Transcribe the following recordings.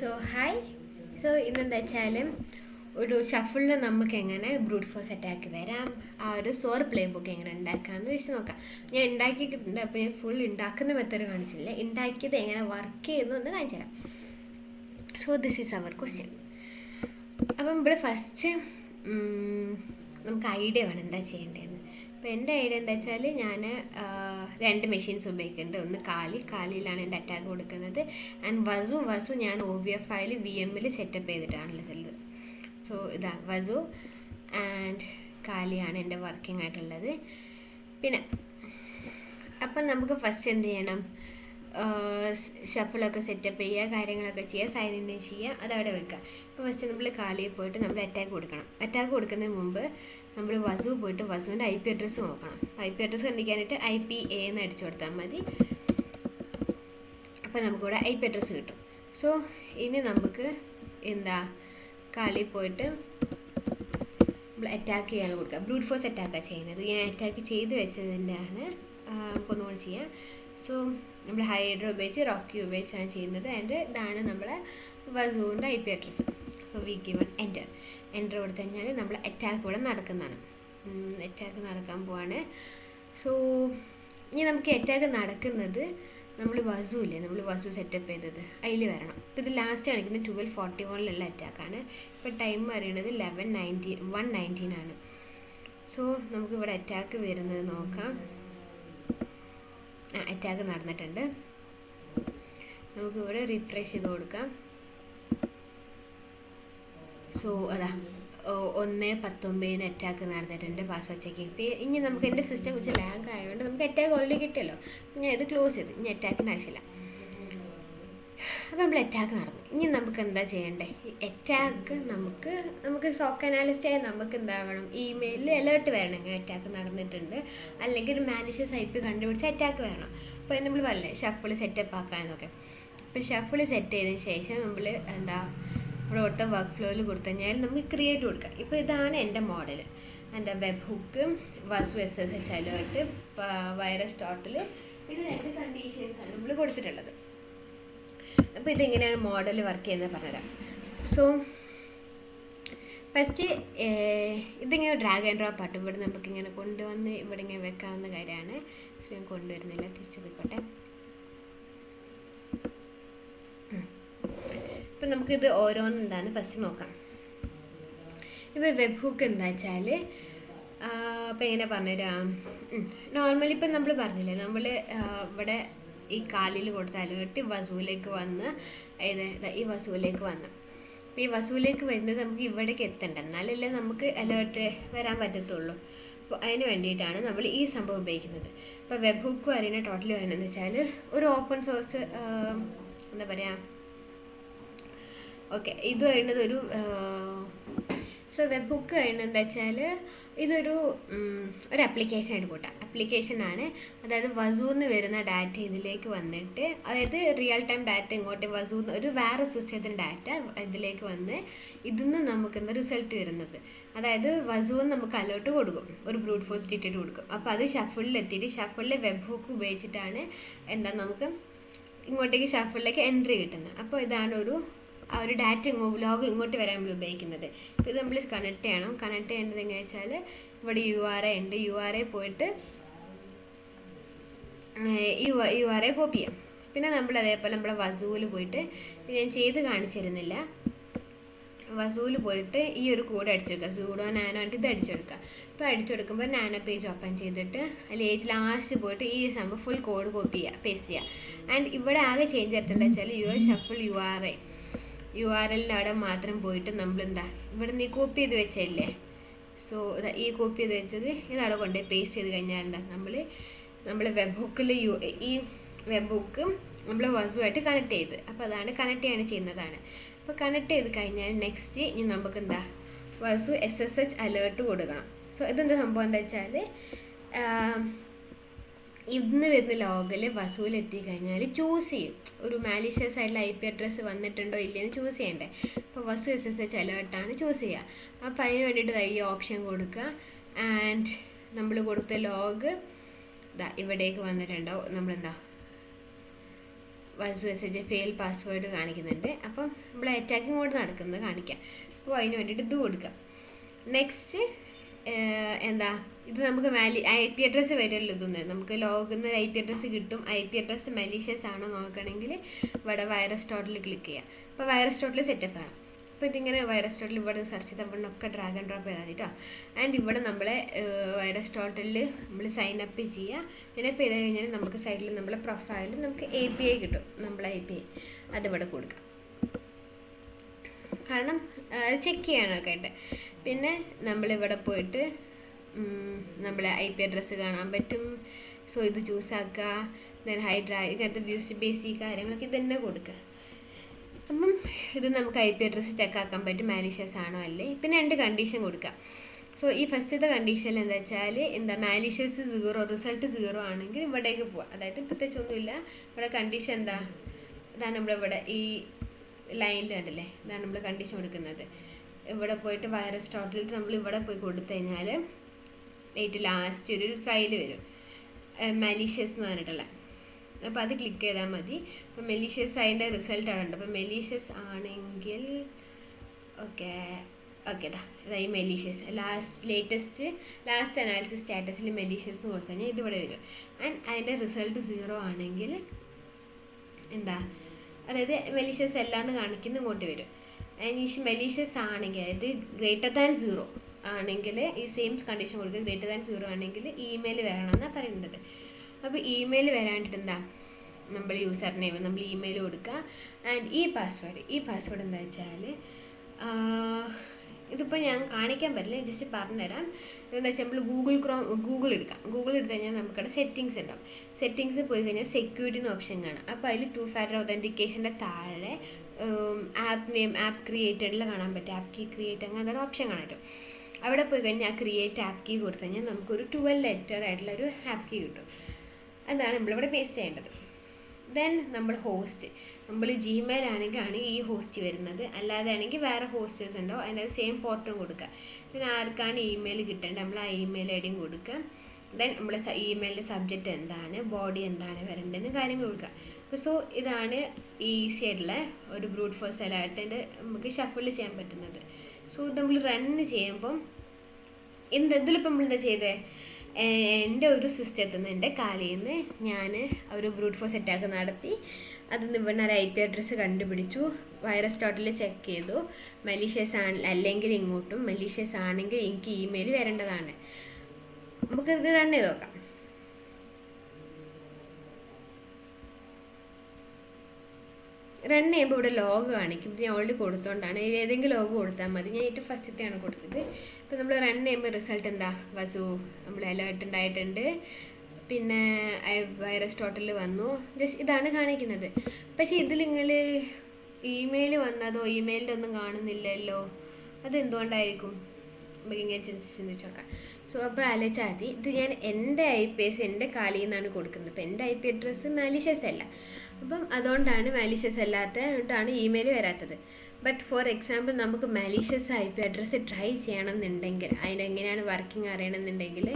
Hi. ഇന്നെന്താ വെച്ചാൽ ഒരു ഷഫിളിൽ നമുക്ക് എങ്ങനെ ബ്രൂട്ട് ഫോഴ്സ് അറ്റാക്ക് വരാം, ആ ഒരു സോർ പ്ലേ ബുക്ക് എങ്ങനെ ഉണ്ടാക്കാമെന്ന് വെച്ച് നോക്കാം. ഞാൻ ഉണ്ടാക്കിയിട്ടുണ്ട്, അപ്പോൾ ഞാൻ ഫുൾ ഉണ്ടാക്കുന്ന മെത്തേഡ് കാണിച്ചില്ല, ഉണ്ടാക്കിയത് എങ്ങനെ വർക്ക് ചെയ്യുന്നു എന്ന് കാണിച്ചു തരാം. This is our question. അപ്പം ഇവിടെ ഫസ്റ്റ് നമുക്ക് ഐഡിയ വേണം എന്താ ചെയ്യേണ്ടതെന്ന്. അപ്പോൾ എൻ്റെ ഐഡിയ എന്താ വെച്ചാൽ ഞാൻ രണ്ട് മെഷീൻസ് ഉപയോഗിക്കുന്നുണ്ട്. ഒന്ന് കാലിലാണ് എൻ്റെ അറ്റാക്ക് കൊടുക്കുന്നത്. ആൻഡ് വസു ഞാൻ OVF ഫയൽ VM സെറ്റപ്പ് ചെയ്തിട്ടാണുള്ളത്. ഇതാ വസു ആൻഡ് കാലിയാണ് എൻ്റെ വർക്കിംഗ് ആയിട്ടുള്ളത്. പിന്നെ അപ്പം നമുക്ക് ഫസ്റ്റ് എന്ത് ചെയ്യണം, ഷഫിളൊക്കെ സെറ്റപ്പ് ചെയ്യുക, കാര്യങ്ങളൊക്കെ ചെയ്യുക, സൈൻ ഇൻ ചെയ്യുക, അതവിടെ വെക്കുക. ഇപ്പോൾ ഫസ്റ്റ് നമ്മൾ കാലിയിൽ പോയിട്ട് നമ്മൾ അറ്റാക്ക് കൊടുക്കണം. അറ്റാക്ക് കൊടുക്കുന്നതിന് മുമ്പ് നമ്മൾ വസു പോയിട്ട് വസുവിൻ്റെ IP അഡ്രസ്സ് നോക്കണം. IP അഡ്രസ്സ് കണ്ടിക്കാനായിട്ട് IPA എന്ന് അടിച്ചു കൊടുത്താൽ മതി. അപ്പോൾ നമുക്കിവിടെ IP അഡ്രസ്സ് കിട്ടും. ഇനി നമുക്ക് കാലിൽ പോയിട്ട് നമ്മൾ അറ്റാക്ക് ചെയ്യാൻ കൊടുക്കുക. ബ്രൂട്ട് ഫോഴ്സ് അറ്റാക്കാണ് ചെയ്യുന്നത്. ഞാൻ അറ്റാക്ക് ചെയ്ത് വെച്ചതിൻ്റെയാണ്. നമുക്കൊന്നുകൂടി ചെയ്യാം. നമ്മൾ ഹൈഡ്ര ഉപയോഗിച്ച് റോക്കി ഉപയോഗിച്ചാണ് ചെയ്യുന്നത്. ആൻഡ് ഇതാണ് നമ്മളെ വസുവിൻ്റെ IP address. We given enter കൊടുത്തു കഴിഞ്ഞാൽ നമ്മൾ അറ്റാക്ക് ഇവിടെ നടക്കുന്നതാണ്. അറ്റാക്ക് നടക്കാൻ പോവാണ്. ഇനി നമുക്ക് അറ്റാക്ക് നടക്കുന്നത് നമ്മൾ വസു സെറ്റപ്പ് ചെയ്തത് അതിൽ വരണം. ഇപ്പോൾ ഇത് ലാസ്റ്റ് കാണിക്കുന്നത് 12:41 അറ്റാക്കാണ്. ഇപ്പോൾ ടൈം അറിയണത് 1:19 ആണ്. നമുക്കിവിടെ അറ്റാക്ക് വരുന്നത് നോക്കാം. അറ്റാക്ക് നടന്നിട്ടുണ്ട്. നമുക്കിവിടെ റിഫ്രഷ് ചെയ്ത് കൊടുക്കാം. അതാ 1:19 അറ്റാക്ക് നടന്നിട്ടുണ്ട്. Password checking. ഇനി നമുക്ക് എൻ്റെ സിസ്റ്റം കുറച്ച് ലാഗ് ആയതുകൊണ്ട് നമുക്ക് അറ്റാക്ക് ഓൾറെഡി കിട്ടിയല്ലോ. ഞാൻ ഇത് ക്ലോസ് ചെയ്തു. ഇനി അറ്റാക്കിൻ്റെ ആവശ്യമില്ല. അപ്പോൾ നമ്മൾ അറ്റാക്ക് നടന്നു. ഇനി നമുക്ക് എന്താ ചെയ്യേണ്ടത്, ഈ അറ്റാക്ക് നമുക്ക് സോക്ക് അനാലിസ്റ്റ് ആയി നമുക്ക് എന്താവണം, ഇമെയിലിൽ അലേർട്ട് വരണമെങ്കിൽ അറ്റാക്ക് നടന്നിട്ടുണ്ട്, അല്ലെങ്കിൽ ഒരു മാലിഷ്യസ് IP കണ്ടുപിടിച്ച് അറ്റാക്ക് വരണം. അപ്പോൾ നമ്മൾ പറഞ്ഞില്ലേ ഷഫിൾ സെറ്റപ്പ് ആക്കാനൊക്കെ. അപ്പോൾ ഷഫിൾ സെറ്റ് ചെയ്തതിന് ശേഷം നമ്മൾ ഇവിടെ കൊടുത്ത വർക്ക് ഫ്ലോയിൽ കൊടുത്തു കഴിഞ്ഞാൽ നമുക്ക് ക്രിയേറ്റ് കൊടുക്കാം. ഇപ്പോൾ ഇതാണ് എൻ്റെ മോഡൽ. എൻ്റെ വെബ് ഹുക്ക്, വസു SSH അലേർട്ട്, വൈറസ് ടോട്ടൽ, ഇത് രണ്ട് കണ്ടീഷൻസാണ് നമ്മൾ കൊടുത്തിട്ടുള്ളത്. അപ്പോൾ ഇതെങ്ങനെയാണ് മോഡൽ വർക്ക് ചെയ്യുന്നത് പറഞ്ഞുതരാം. ഫസ്റ്റ് ഇതിങ്ങനെ ഡ്രാഗ് ആൻഡ് ഡ്രോപ്പ് ആട്ടും. ഇവിടെ നമുക്കിങ്ങനെ കൊണ്ടുവന്ന് ഇവിടെ ഇങ്ങനെ വെക്കാവുന്ന കാര്യമാണ്. ഞാൻ കൊണ്ടുവരുന്നില്ല, തിരിച്ചു പോയിക്കോട്ടെ. ഇപ്പം നമുക്കിത് ഓരോന്നെന്താണെന്ന് ഫസ്റ്റ് നോക്കാം. ഇപ്പോൾ വെബ് ഹുക്ക് എന്താ വെച്ചാൽ അപ്പോൾ എങ്ങനെ പറഞ്ഞുതരാം. നോർമലി ഇപ്പം നമ്മൾ പറഞ്ഞില്ലേ, നമ്മൾ ഇവിടെ ഈ കാലിൽ കൊടുത്ത അലേർട്ട് വസുവിലേക്ക് വന്ന് ഈ വസുവിലേക്ക് വന്ന്, അപ്പോൾ ഈ വസുവിലേക്ക് വരുന്നത് നമുക്ക് ഇവിടേക്ക് എത്തണ്ട, എന്നാലല്ലേ നമുക്ക് അലേർട്ട് വരാൻ പറ്റത്തുള്ളൂ. അപ്പോൾ അതിന് വേണ്ടിയിട്ടാണ് നമ്മൾ ഈ സംഭവം ഉപയോഗിക്കുന്നത്. ഇപ്പോൾ വെബ് ഹുക്ക് അറിയുന്ന ടോട്ടലി പറയുന്നത് വെച്ചാൽ ഒരു ഓപ്പൺ സോഴ്സ് എന്താ പറയുക, ഓക്കെ, ഇത് വരുന്നത് ഒരു വെബ് ഹുക്ക് വരുന്നത് എന്താ വെച്ചാൽ ഇതൊരു ആപ്ലിക്കേഷനായിട്ട് കൂട്ടാം. ആപ്ലിക്കേഷനാണ്. അതായത് വസുന്ന് വരുന്ന ഡാറ്റ ഇതിലേക്ക് വന്നിട്ട്, അതായത് റിയൽ ടൈം ഡാറ്റ ഇങ്ങോട്ട് വസുന്ന് ഒരു വേറെ സിസ്റ്റത്തിന് ഡാറ്റ ഇതിലേക്ക് വന്ന് ഇതിന്ന് നമുക്ക് റിസൾട്ട് വരുന്നത്. അതായത് വസുന്ന് നമുക്ക് അലേർട്ട് കൊടുക്കും, ഒരു ബ്രൂട്ട് ഫോഴ്സ് ഡീറ്റെയിൽ കൊടുക്കും. അപ്പോൾ അത് ഷഫിളിൽ എത്തിയിട്ട് ഷഫിളിലെ വെബ് ഹുക്ക് ഉപയോഗിച്ചിട്ടാണ് നമുക്ക് ഇങ്ങോട്ടേക്ക് ഷഫിളിലേക്ക് എൻട്രി കിട്ടുന്നത്. അപ്പോൾ ഇതാണ് ആ ഒരു ഡാറ്റ ലോഗ് ഇങ്ങോട്ട് വരാൻ നമ്മൾ ഉപയോഗിക്കുന്നത്. ഇപ്പോൾ ഇത് നമ്മൾ കണക്ട് ചെയ്യണം. കണക്ട് ചെയ്യേണ്ടത് എങ്ങനെയാ വെച്ചാൽ ഇവിടെ URI ഉണ്ട്. URI പോയിട്ട് URI കോപ്പി ചെയ്യാം. പിന്നെ നമ്മൾ അതേപോലെ നമ്മളെ വസുവിൽ പോയിട്ട്, ഞാൻ ചെയ്ത് കാണിച്ചിരുന്നില്ല, വസുവിൽ പോയിട്ട് ഈ ഒരു കോഡ് അടിച്ചു കൊടുക്കുക. സൂഡോ നാനോ ആയിട്ട് ഇത് അടിച്ചു കൊടുക്കുക. ഇപ്പോൾ അടിച്ചു കൊടുക്കുമ്പോൾ നാനോ പേജ് ഓപ്പൺ ചെയ്തിട്ട് അതിൽ ലാസ്റ്റ് പോയിട്ട് ഈ സംഭവം ഫുൾ കോഡ് കോപ്പി ചെയ്യുക, പേസ്റ്റ് ചെയ്യുക. ആൻഡ് ഇവിടെ ആകെ ചേഞ്ച് വരുത്തുന്നത് വെച്ചാൽ ഷഫിൾ URL അവിടെ മാത്രം പോയിട്ട് നമ്മളെന്താ ഇവിടെ നിന്ന് ഈ കോപ്പി ചെയ്ത് വെച്ചല്ലേ, ഈ കോപ്പി ചെയ്ത് വെച്ചത് ഇതവിടെ കൊണ്ടുപോയി പേസ്റ്റ് ചെയ്ത് കഴിഞ്ഞാൽ എന്താ നമ്മൾ വെബ് ഹുക്കിൽ ഈ വെബ് ഹുക്ക് നമ്മൾ വസുവായിട്ട് കണക്ട് ചെയ്ത്, അപ്പോൾ അതാണ് കണക്ട് ചെയ്യാൻ ചെയ്യുന്നതാണ്. അപ്പോൾ കണക്ട് ചെയ്ത് കഴിഞ്ഞാൽ നെക്സ്റ്റ് ഇനി നമുക്ക് എന്താ വസു SSH അലേർട്ട് കൊടുക്കണം. ഇതെന്താ സംഭവം എന്താ വെച്ചാൽ ഇന്ന് വരുന്ന ലോഗിൽ വസുവിൽ എത്തിക്കഴിഞ്ഞാൽ ചൂസ് ചെയ്യും, ഒരു മാലീഷ്യസ് ആയിട്ടുള്ള IP അഡ്രസ്സ് വന്നിട്ടുണ്ടോ ഇല്ലയെന്ന് ചൂസ് ചെയ്യണ്ടേ. അപ്പോൾ വസു SSH അലേർട്ടാണ് ചൂസ് ചെയ്യുക. അപ്പോൾ അതിന് വേണ്ടിയിട്ട് ഈ ഓപ്ഷൻ കൊടുക്കുക. ആൻഡ് നമ്മൾ കൊടുത്ത ലോഗ് ഇവിടേക്ക് വന്നിട്ടുണ്ടാവും. നമ്മളെന്താ വസു എസ് എച്ച് ഫെയിൽ പാസ്വേഡ് കാണിക്കുന്നുണ്ട്. അപ്പം നമ്മൾ അറ്റാക്കിംഗ് മോഡ് നടക്കുന്നത് കാണിക്കാം. അപ്പോൾ അതിന് വേണ്ടിയിട്ട് ഇത് കൊടുക്കാം. നെക്സ്റ്റ് എന്താ ഇത് നമുക്ക് IP അഡ്രസ്സ് വരുമല്ലോ. ഇതൊന്ന് നമുക്ക് ലോഗിൽ IP അഡ്രസ്സ് കിട്ടും. IP അഡ്രസ്സ് മലീഷ്യസ് ആണോ നോക്കണമെങ്കിൽ ഇവിടെ വൈറസ് ടോട്ടൽ ക്ലിക്ക് ചെയ്യാം. അപ്പോൾ വൈറസ് ടോട്ടൽ സെറ്റപ്പ് ആണ്. അപ്പോൾ ഇതിങ്ങനെ വൈറസ് ടോട്ടൽ ഇവിടെ സെർച്ച് ചെയ്താൽ ഇവിടെ ഒക്കെ ഡ്രാഗ് ആൻഡ് ഡ്രോപ്പ് ചെയ്താൽ മതി കേട്ടോ. ആൻഡ് ഇവിടെ നമ്മളെ വൈറസ് ടോട്ടലിൽ നമ്മൾ സൈൻ അപ്പ് ചെയ്യുക. സൈനപ്പ് ചെയ്ത് കഴിഞ്ഞാൽ നമുക്ക് സൈഡിൽ നമ്മളെ പ്രൊഫൈലിൽ നമുക്ക് API കിട്ടും. നമ്മളെ API അതിവിടെ കൊടുക്കാം. കാരണം ചെക്ക് ചെയ്യാനൊക്കെ ഉണ്ട്. പിന്നെ നമ്മളിവിടെ പോയിട്ട് നമ്മളെ IP അഡ്രസ്സ് കാണാൻ പറ്റും. സോ ഇത് ചൂസ് ആക്കുക. ദെൻ ഹൈഡ്ര ഇങ്ങനത്തെ ബേസിക് കാര്യങ്ങളൊക്കെ ഇത് തന്നെ കൊടുക്കുക. അപ്പം ഇത് നമുക്ക് IP അഡ്രസ്സ് ചെക്ക് ആക്കാൻ പറ്റും മാലീഷ്യസ് ആണോ അല്ലേ. പിന്നെ 2 കണ്ടീഷൻ കൊടുക്കുക. സോ ഈ ഫസ്റ്റത്തെ കണ്ടീഷനിൽ എന്താ വെച്ചാൽ മാലീഷ്യസ് 0 റിസൾട്ട് 0 ആണെങ്കിൽ ഇവിടേക്ക് പോവാം. അതായത് പ്രത്യേകിച്ചൊന്നുമില്ല. ഇവിടെ കണ്ടീഷൻ എന്താ, ഇതാണ് നമ്മളിവിടെ ഈ ലൈനിൽ കണ്ടില്ലേ, ഇതാണ് നമ്മൾ കണ്ടീഷൻ കൊടുക്കുന്നത്. ഇവിടെ പോയിട്ട് വൈറസ് ടോട്ടൽ നമ്മൾ ഇവിടെ പോയി കൊടുത്തു കഴിഞ്ഞാൽ ലാസ്റ്റ് ഒരു ഫയൽ വരും മലീഷ്യസ് എന്ന് പറഞ്ഞിട്ടുള്ള. അപ്പോൾ അത് ക്ലിക്ക് ചെയ്താൽ മതി. അപ്പോൾ മെലീഷ്യസ് അതിൻ്റെ റിസൾട്ട് അവിടെ ഉണ്ട്. അപ്പോൾ മെലീഷ്യസ് ആണെങ്കിൽ ഓക്കെ ഇതായി മെലീഷ്യസ് ലാസ്റ്റ് അനാലിസിസ് സ്റ്റാറ്റസിൽ മെലീഷ്യസ് എന്ന് കൊടുത്തു കഴിഞ്ഞാൽ ഇതിവിടെ വരും. ആൻഡ് അതിൻ്റെ റിസൾട്ട് 0 ആണെങ്കിൽ എന്താ, അതായത് മെലീഷ്യസ് എല്ലാന്ന് കാണിക്കുന്ന ഇങ്ങോട്ട് വരും. ആൻഡ് ഈ മെലീഷ്യസ് ആണെങ്കിൽ അതായത് >0 ആണെങ്കിൽ ഈ സെയിം കണ്ടീഷൻ കൊടുക്കുക. >0 ആണെങ്കിൽ ഇമെയിൽ വരണമെന്നാണ് പറയുന്നത്. അപ്പോൾ ഇമെയിൽ വരാണ്ടിട്ട് എന്താ, നമ്മൾ യൂസർ നെയിം നമ്മൾ ഇമെയിൽ കൊടുക്കുക. ആൻഡ് ഈ പാസ്വേഡ് എന്താ വെച്ചാൽ ഇതിപ്പോൾ ഞാൻ കാണിക്കാൻ പറ്റില്ല, ജസ്റ്റ് പറഞ്ഞുതരാം. എന്താ വെച്ചാൽ നമ്മൾ ഗൂഗിൾ എടുക്കാം. ഗൂഗിൾ എടുത്തു കഴിഞ്ഞാൽ നമുക്കവിടെ സെറ്റിങ്സ് ഉണ്ടാവും. സെറ്റിങ്സ് പോയി കഴിഞ്ഞാൽ സെക്യൂരിറ്റി എന്ന് ഓപ്ഷൻ കാണാം. അപ്പോൾ അതിൽ 2 ഫാക്ടർ ഒതൻറ്റിക്കേഷൻ്റെ താഴെ ആപ്പ് ക്രിയേറ്റഡിൽ കാണാൻ പറ്റും. ആപ്പ് കീ ക്രിയേറ്റ് അങ്ങനെ ഒരു ഓപ്ഷൻ കാണാൻ പറ്റും. അവിടെ പോയി കഴിഞ്ഞാൽ ക്രിയേറ്റ് ആപ്പ് കീ കൊടുത്തു കഴിഞ്ഞാൽ നമുക്കൊരു 12 ലെറ്റർ ആയിട്ടുള്ളൊരു ആപ്പ് കീ കിട്ടും. അതാണ് നമ്മളിവിടെ പേസ്റ്റ് ചെയ്യേണ്ടത്. ദെൻ നമ്മൾ ഹോസ്റ്റ്, നമ്മൾ Gmail ആണെങ്കിൽ ഈ ഹോസ്റ്റ് വരുന്നത്, അല്ലാതെ ആണെങ്കിൽ വേറെ ഹോസ്റ്റേഴ്സ് ഉണ്ടോ അതിൻ്റെ സെയിം പോർട്ടും കൊടുക്കുക. പിന്നെ ആർക്കാണ് ഇമെയിൽ കിട്ടേണ്ടത് നമ്മൾ ആ ഇമെയിൽ ഐഡിയും കൊടുക്കുക. ദെൻ നമ്മൾ ഇമെയിലിൻ്റെ സബ്ജക്റ്റ് എന്താണ്, ബോഡി എന്താണ് വരേണ്ടതെന്ന് കാര്യങ്ങൾ കൊടുക്കുക. അപ്പോൾ സോ ഇതാണ് ഈസി ആയിട്ടുള്ള ഒരു ബ്രൂട്ട് ഫോഴ്സ് അലാർട്ട് നമുക്ക് ഷഫിൾ ചെയ്യാൻ പറ്റുന്നത്. സോ ഇത് നമ്മൾ റൺ ചെയ്യുമ്പം ഇതിലിപ്പോൾ നമ്മളെന്താ ചെയ്തത്, എൻ്റെ ഒരു സിസ്റ്റത്തിൽ നിന്ന് എൻ്റെ കാലിൽ നിന്ന് ഞാൻ ഒരു ബ്രൂട്ട് ഫോഴ്സ് അറ്റാക്ക് നടത്തി. അതിൽ നിന്ന് ഇവിടെ ഒരു IP അഡ്രസ്സ് കണ്ടുപിടിച്ചു. വൈറസ് ടോട്ടൽ ചെക്ക് ചെയ്തു. മലീഷ്യസ് അല്ലെങ്കിൽ ഇങ്ങോട്ടും, മലീഷ്യസ് ആണെങ്കിൽ എനിക്ക് ഇമെയിൽ വരേണ്ടതാണ്. നമുക്ക് ഇത് റൺ ചെയ്ത് നോക്കാം. റൺ ചെയ്യുമ്പോൾ ഇവിടെ ലോഗ് കാണിക്കും. ഞാൻ ഓൾറെഡി കൊടുത്തോണ്ടാണ്, ഏതെങ്കിലും ലോഗ് കൊടുത്താൽ മതി. ഞാൻ ഏറ്റവും ഫസ്റ്റത്തെയാണ് കൊടുത്തത്. ഇപ്പോൾ നമ്മൾ റൺ ചെയ്യുമ്പോൾ റിസൾട്ട് എന്താ, വസു നമ്മൾ അലേർട്ട് ഉണ്ടായിട്ടുണ്ട്. പിന്നെ വൈറസ് ടോട്ടൽ വന്നു. ജസ്റ്റ് ഇതാണ് കാണിക്കുന്നത്. പക്ഷേ ഇതിൽ നിങ്ങൾ ഇമെയിൽ വന്നതോ ഇമെയിലിൻ്റെ ഒന്നും കാണുന്നില്ലല്ലോ. അതെന്തുകൊണ്ടായിരിക്കും? നമുക്ക് ഇങ്ങനെ ചിന്തിച്ച് നോക്കാം. സോ അപ്പോൾ ആലോചിച്ചാൽ മതി. ഇത് ഞാൻ എൻ്റെ എൻ്റെ കാലിൽ നിന്നാണ് കൊടുക്കുന്നത്. അപ്പോൾ എൻ്റെ IP അഡ്രസ്സ് മാലീഷ്യസ് അല്ല. അപ്പം അതുകൊണ്ടാണ് മാലീഷ്യസ് അല്ലാത്തതാണ് ഇമെയിൽ വരാത്തത്. ബട്ട് ഫോർ എക്സാമ്പിൾ നമുക്ക് മാലീഷ്യസ് IP അഡ്രസ്സ് ട്രൈ ചെയ്യണമെന്നുണ്ടെങ്കിൽ, അതിനെങ്ങനെയാണ് വർക്കിംഗ് അറിയണമെന്നുണ്ടെങ്കിൽ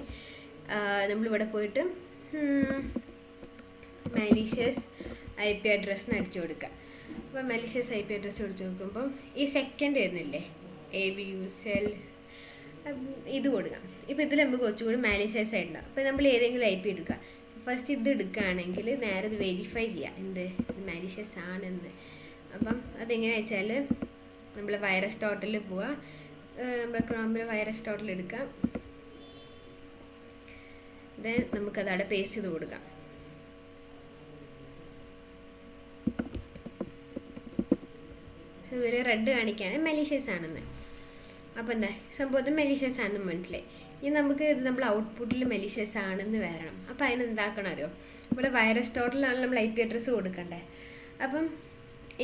നമ്മളിവിടെ പോയിട്ട് മാലീഷ്യസ് IP അഡ്രസ്സ് എന്ന് അടിച്ചു കൊടുക്കുക. അപ്പോൾ മാലീഷ്യസ് IP അഡ്രസ്സ് കൊടുത്തു നോക്കുമ്പം ഈ സെക്കൻഡ് വരുന്നില്ലേ, ABUSL ഇത് കൊടുക്കാം. ഇപ്പോൾ ഇതിൽ നമുക്ക് കുറച്ചുകൂടി മാലീഷ്യസ് ആയിട്ടുണ്ടാകും. അപ്പോൾ നമ്മൾ ഏതെങ്കിലും IP എടുക്കുക. ഫസ്റ്റ് ഇത് എടുക്കുകയാണെങ്കിൽ നേരെ ഇത് വെരിഫൈ ചെയ്യാം എന്ത് മാലീഷ്യസ് ആണെന്ന്. അപ്പം അതെങ്ങനെയാ വെച്ചാൽ നമ്മൾ വൈറസ് ടോട്ടലിൽ പോവുക. നമ്മൾ ക്രോമിൽ വൈറസ് ടോട്ടൽ എടുക്കാം. ദെൻ നമുക്കതവിടെ പേസ്റ്റ് ചെയ്ത് കൊടുക്കാം. ഇതിൽ റെഡ് കാണിക്കുകയാണ് മലീഷ്യസ് ആണെന്ന്. അപ്പോൾ എന്താ സംഭവത്തിൽ മലീഷ്യസ് ആണെന്ന് മനസ്സിലായി. ഇനി നമുക്ക് ഇത് നമ്മൾ ഔട്ട്പുട്ടിൽ മലീഷ്യസ് ആണെന്ന് വരണം. അപ്പോൾ അതിനെന്താക്കണം അറിയോ, ഇവിടെ വൈറസ് ടോട്ടലാണ് നമ്മൾ IP അഡ്രസ്സ് കൊടുക്കണ്ടേ. അപ്പം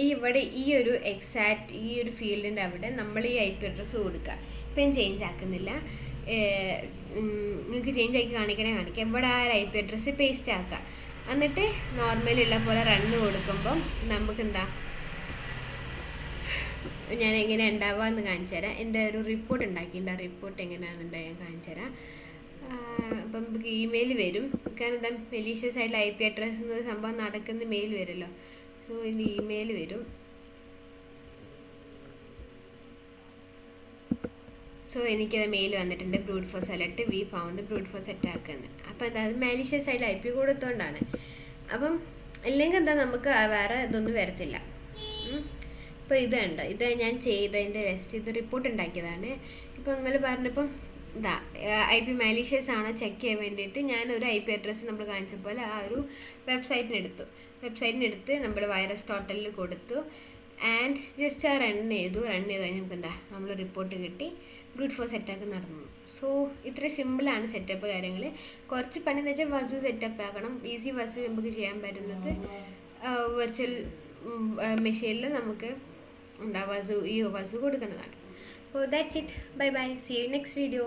ഇവിടെ ഈ ഒരു ഫീൽഡിൻ്റെ അവിടെ നമ്മൾ ഈ IP അഡ്രസ്സ് കൊടുക്കുക. ഇപ്പം ഞാൻ ചേഞ്ച് ആക്കുന്നില്ല. നിങ്ങൾക്ക് ചേഞ്ച് ആക്കി കാണിക്കാം. ഇവിടെ ആ IP അഡ്രസ്സ് പേസ്റ്റ് ആക്കുക. എന്നിട്ട് നോർമലുള്ള പോലെ റണ്ണ് കൊടുക്കുമ്പം നമുക്കെന്താ, ഞാൻ എങ്ങനെ ഉണ്ടാവുക എന്ന് കാണിച്ചു തരാം. എൻ്റെ ഒരു റിപ്പോർട്ട് ഉണ്ടാക്കിയിട്ടുണ്ട്. ആ റിപ്പോർട്ട് എങ്ങനെയാണെന്നുണ്ടെങ്കിൽ ഞാൻ കാണിച്ചു തരാം. അപ്പം നമുക്ക് ഇമെയിൽ വരും. കാരണം എന്താ, മെലീഷ്യസ് ആയിട്ടുള്ള IP അഡ്രസ്സ് സംഭവം നടക്കുന്ന മെയിൽ വരുമല്ലോ. സോ ഇനി ഇമെയിൽ വരും. സോ എനിക്കത് മെയിൽ വന്നിട്ടുണ്ട്, brute force alert V found brute force attack എന്ന്. അപ്പോൾ എന്താ, അത് മാലീഷ്യസ് ആയിട്ട് IP കൊടുത്തോണ്ടാണ്. അപ്പം അല്ലെങ്കിൽ എന്താ, നമുക്ക് വേറെ ഇതൊന്നും വരത്തില്ല. ഇപ്പോൾ ഇത് കണ്ടോ, ഇത് ഞാൻ ചെയ്തതിൻ്റെ ഇത് റിപ്പോർട്ട് ഉണ്ടാക്കിയതാണ്. ഇപ്പോൾ നിങ്ങൾ പറഞ്ഞപ്പം ഇതാ IP മാലീഷ്യസ് ആണോ ചെക്ക് ചെയ്യാൻ വേണ്ടിയിട്ട് ഞാനൊരു IP അഡ്രസ്സ് നമ്മൾ കാണിച്ച പോലെ ആ ഒരു വെബ്സൈറ്റിനെടുത്ത് നമ്മൾ വൈറസ് ടോട്ടലിൽ കൊടുത്തു ആൻഡ് ജസ്റ്റ് ആ റൺ ചെയ്ത് കഴിഞ്ഞാൽ നമുക്ക് എന്താ, നമ്മൾ റിപ്പോർട്ട് കിട്ടി, ബ്രൂട്ട് ഫോഴ്സ് അറ്റാക്ക് നടന്നു. സോ ഇത്ര സിമ്പിളാണ് സെറ്റപ്പ് കാര്യങ്ങൾ. കുറച്ച് പണി എന്ന് വെച്ചാൽ വസു സെറ്റപ്പ് ആക്കണം. ഈസി വസു നമുക്ക് ചെയ്യാൻ പറ്റുന്നത് വെർച്വൽ മെഷീനിൽ നമുക്ക് എന്താ വസു കൊടുക്കുന്നതാണ്. അപ്പോൾ that's it. Bye bye, see you next video.